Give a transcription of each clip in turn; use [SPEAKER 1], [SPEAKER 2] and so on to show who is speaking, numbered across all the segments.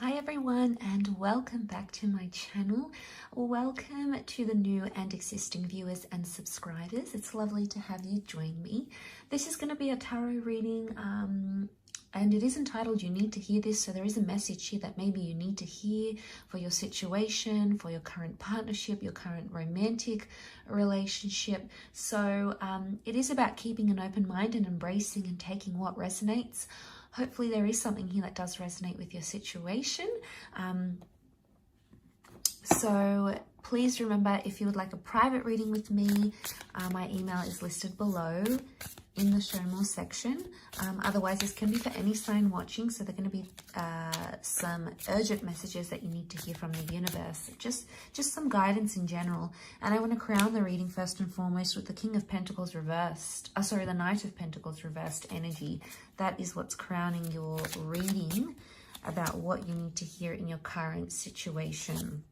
[SPEAKER 1] Hi everyone, and welcome back to my channel. Welcome to the new and existing viewers and subscribers. It's lovely to have you join me. This is going to be a tarot reading and it is entitled You Need to Hear This. So there is a message here that maybe you need to hear for your situation, for your current partnership, your current romantic relationship. So it is about keeping an open mind and embracing and taking what resonates. Hopefully there is something here that does resonate with your situation. So please remember, if you would like a private reading with me, my email is listed below in the show more section. Otherwise, this can be for any sign watching. So they're going to be some urgent messages that you need to hear from the universe. Just some guidance in general. And I want to crown the reading first and foremost with the King of Pentacles reversed. The Knight of Pentacles reversed energy. That is what's crowning your reading about what you need to hear in your current situation.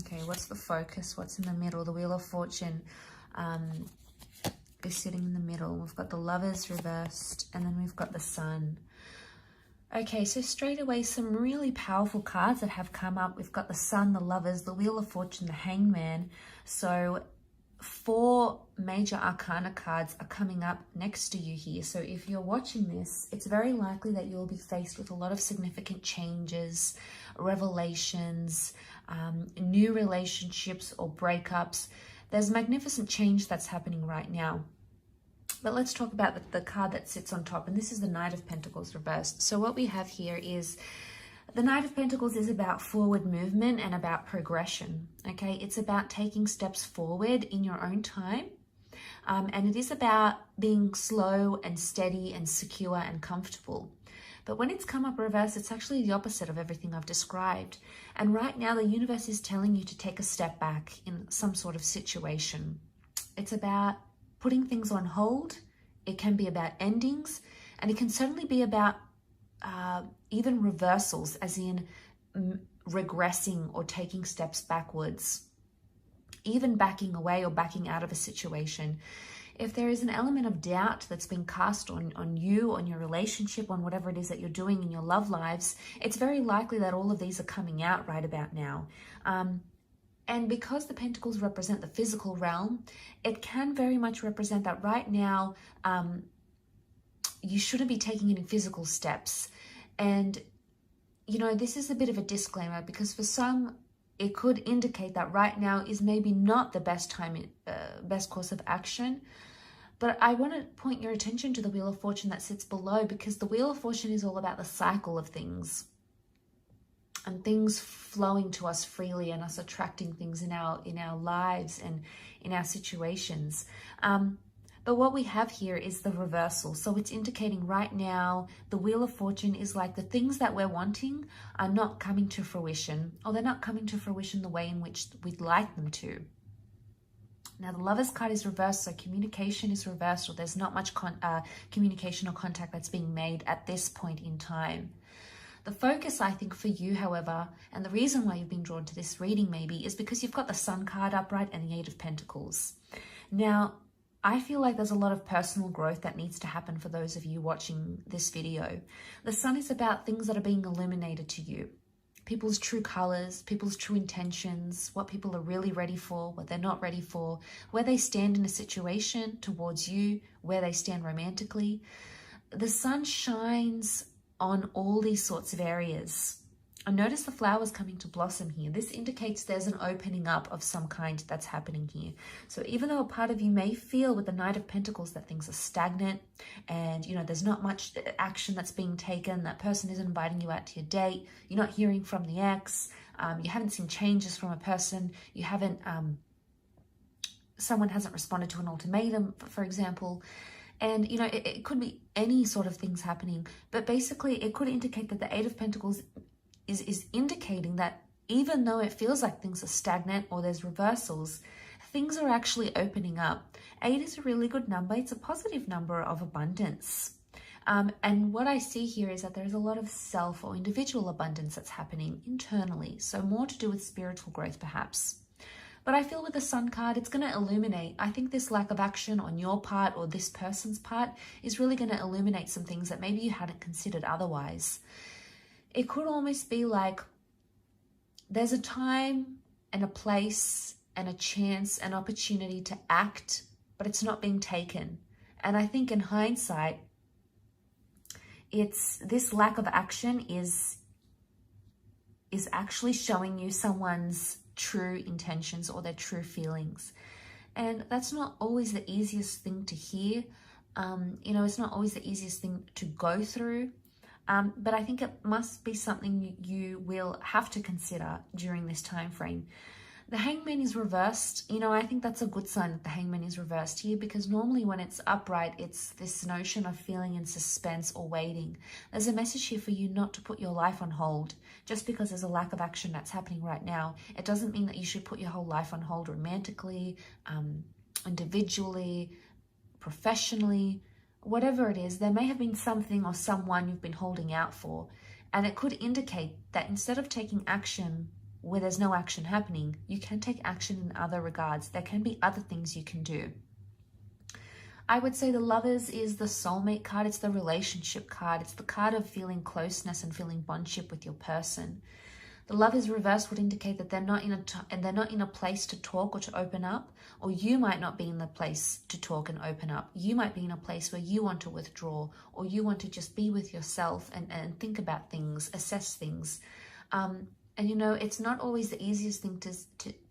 [SPEAKER 1] Okay, what's the focus? What's in the middle? The Wheel of Fortune is sitting in the middle. We've got the Lovers reversed, and then we've got the Sun. Okay, so straight away, some really powerful cards that have come up. We've got the Sun, the Lovers, the Wheel of Fortune, the Hangman. So 4 major arcana cards are coming up next to you here. So if you're watching this, it's very likely that you'll be faced with a lot of significant changes, revelations, new relationships or breakups. There's magnificent change that's happening right now. But let's talk about the card that sits on top, and this is the Knight of Pentacles reversed. So what we have here is the Knight of Pentacles is about forward movement and about progression, okay? It's about taking steps forward in your own time, and it is about being slow and steady and secure and comfortable. But when it's come up reverse, it's actually the opposite of everything I've described. And right now, the universe is telling you to take a step back in some sort of situation. It's about putting things on hold. It can be about endings, and it can certainly be about even reversals, as in regressing or taking steps backwards, even backing away or backing out of a situation. If there is an element of doubt that's been cast on you, on your relationship, on whatever it is that you're doing in your love lives, it's very likely that all of these are coming out right about now. And because the Pentacles represent the physical realm, it can very much represent that right now you shouldn't be taking any physical steps. And, you know, this is a bit of a disclaimer, because for some, it could indicate that right now is maybe not the best time, best course of action. But I want to point your attention to the Wheel of Fortune that sits below, because the Wheel of Fortune is all about the cycle of things and things flowing to us freely and us attracting things in our lives and in our situations. But what we have here is the reversal. So it's indicating right now the Wheel of Fortune is like the things that we're wanting are not coming to fruition, or they're not coming to fruition the way in which we'd like them to. Now the Lovers card is reversed, so communication is reversed, or there's not much communication or contact that's being made at this point in time. The focus, I think, for you, however, and the reason why you've been drawn to this reading maybe, is because you've got the Sun card upright and the 8 of Pentacles. Now, I feel like there's a lot of personal growth that needs to happen for those of you watching this video. The Sun is about things that are being illuminated to you. People's true colors, people's true intentions, what people are really ready for, what they're not ready for, where they stand in a situation towards you, where they stand romantically. The Sun shines on all these sorts of areas. And notice the flowers coming to blossom here. This indicates there's an opening up of some kind that's happening here. So even though a part of you may feel with the Knight of Pentacles that things are stagnant and, you know, there's not much action that's being taken, that person isn't inviting you out to your date, you're not hearing from the ex, you haven't seen changes from a person, you haven't, someone hasn't responded to an ultimatum, for example. And, you know, it could be any sort of things happening, but basically it could indicate that the 8 of Pentacles is indicating that even though it feels like things are stagnant or there's reversals, things are actually opening up. 8 is a really good number. It's a positive number of abundance. And what I see here is that there's a lot of self or individual abundance that's happening internally. So more to do with spiritual growth, perhaps. But I feel with the Sun card, it's going to illuminate. I think this lack of action on your part or this person's part is really going to illuminate some things that maybe you hadn't considered otherwise. It could almost be like there's a time and a place and a chance, an opportunity to act, but it's not being taken. And I think in hindsight, it's this lack of action is actually showing you someone's true intentions or their true feelings. And that's not always the easiest thing to hear. You know, it's not always the easiest thing to go through. But I think it must be something you will have to consider during this time frame. The Hangman is reversed. You know, I think that's a good sign that the Hangman is reversed here, because normally when it's upright, it's this notion of feeling in suspense or waiting. There's a message here for you not to put your life on hold. Just because there's a lack of action that's happening right now, it doesn't mean that you should put your whole life on hold romantically, individually, professionally, whatever it is. There may have been something or someone you've been holding out for, and it could indicate that instead of taking action where there's no action happening, you can take action in other regards. There can be other things you can do. I would say the Lovers is the soulmate card. It's the relationship card. It's the card of feeling closeness and feeling bondship with your person. The Lovers reverse would indicate that they're not in a place to talk or to open up, or you might not be in the place to talk and open up. You might be in a place where you want to withdraw, or you want to just be with yourself and think about things, assess things. And you know, it's not always the easiest thing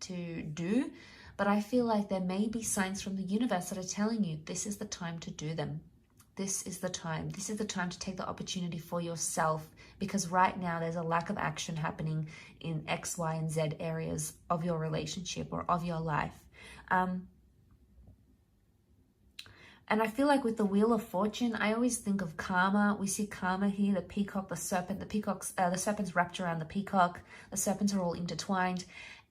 [SPEAKER 1] to do, but I feel like there may be signs from the universe that are telling you this is the time to do them. This is the time. This is the time to take the opportunity for yourself, because right now there's a lack of action happening in X, Y, and Z areas of your relationship or of your life. And I feel like with the Wheel of Fortune, I always think of karma. We see karma here, the peacock, the serpent. The serpent's wrapped around the peacock. The serpents are all intertwined.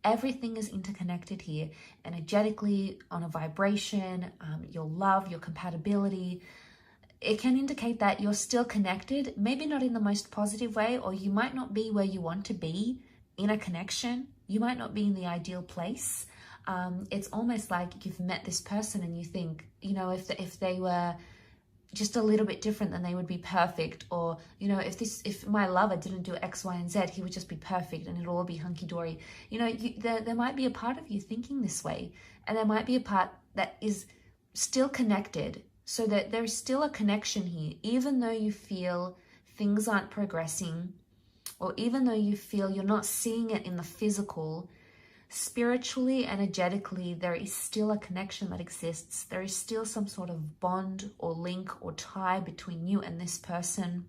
[SPEAKER 1] Everything is interconnected here, energetically, on a vibration, your love, your compatibility. It can indicate that you're still connected, maybe not in the most positive way, or you might not be where you want to be in a connection. You might not be in the ideal place. It's almost like you've met this person and you think, you know, if they were just a little bit different, then they would be perfect. Or, you know, if my lover didn't do X, Y, and Z, he would just be perfect and it'll all be hunky-dory. You know, there might be a part of you thinking this way, and there might be a part that is still connected, so that there's still a connection here, even though you feel things aren't progressing, or even though you feel you're not seeing it in the physical. Spiritually, energetically, there is still a connection that exists. There is still some sort of bond or link or tie between you and this person.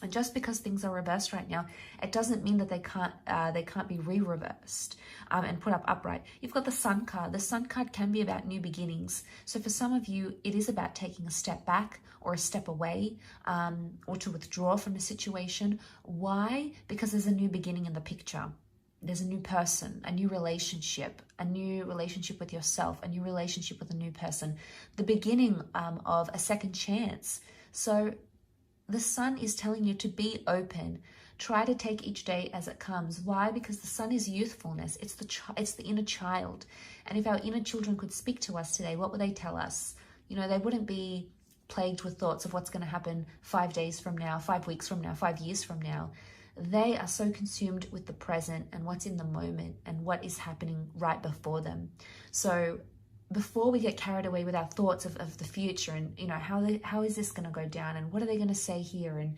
[SPEAKER 1] And just because things are reversed right now, it doesn't mean that they can't be re-reversed and put up upright. You've got the Sun card. The Sun card can be about new beginnings. So for some of you, it is about taking a step back or a step away, or to withdraw from a situation. Why? Because there's a new beginning in the picture. There's a new person, a new relationship with yourself, a new relationship with a new person, the beginning of a second chance. So the Sun is telling you to be open. Try to take each day as it comes. Why? Because the Sun is youthfulness. It's the inner child. And if our inner children could speak to us today, what would they tell us? You know, they wouldn't be plagued with thoughts of what's going to happen 5 days from now, 5 weeks from now, 5 years from now. They are so consumed with the present and what's in the moment and what is happening right before them. So before we get carried away with our thoughts of the future and, you know, how is this going to go down and what are they going to say here and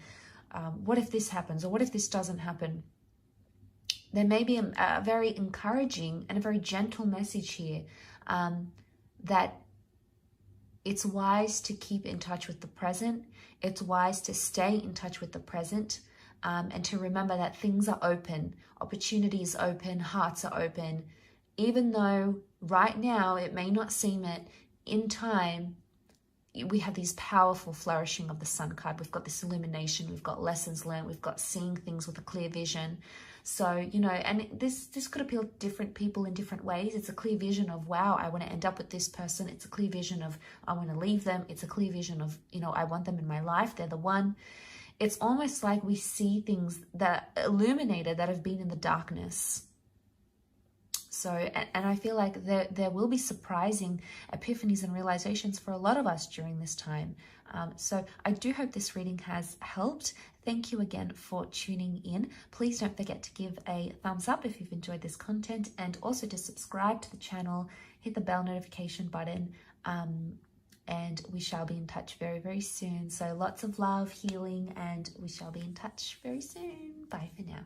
[SPEAKER 1] what if this happens or what if this doesn't happen, there may be a very encouraging and a very gentle message here that it's wise to keep in touch with the present. It's wise to stay in touch with the present. And to remember that things are open, opportunities open, hearts are open. Even though right now it may not seem it, in time, we have these powerful flourishing of the Sun card. We've got this illumination, we've got lessons learned, we've got seeing things with a clear vision. So, you know, and this could appeal to different people in different ways. It's a clear vision of, wow, I want to end up with this person. It's a clear vision of, I want to leave them. It's a clear vision of, you know, I want them in my life. They're the one. It's almost like we see things that are illuminated that have been in the darkness. So, and I feel like there will be surprising epiphanies and realizations for a lot of us during this time. So I do hope this reading has helped. Thank you again for tuning in. Please don't forget to give a thumbs up if you've enjoyed this content, and also to subscribe to the channel, hit the bell notification button, and we shall be in touch very, very soon. So lots of love, healing, and we shall be in touch very soon. Bye for now.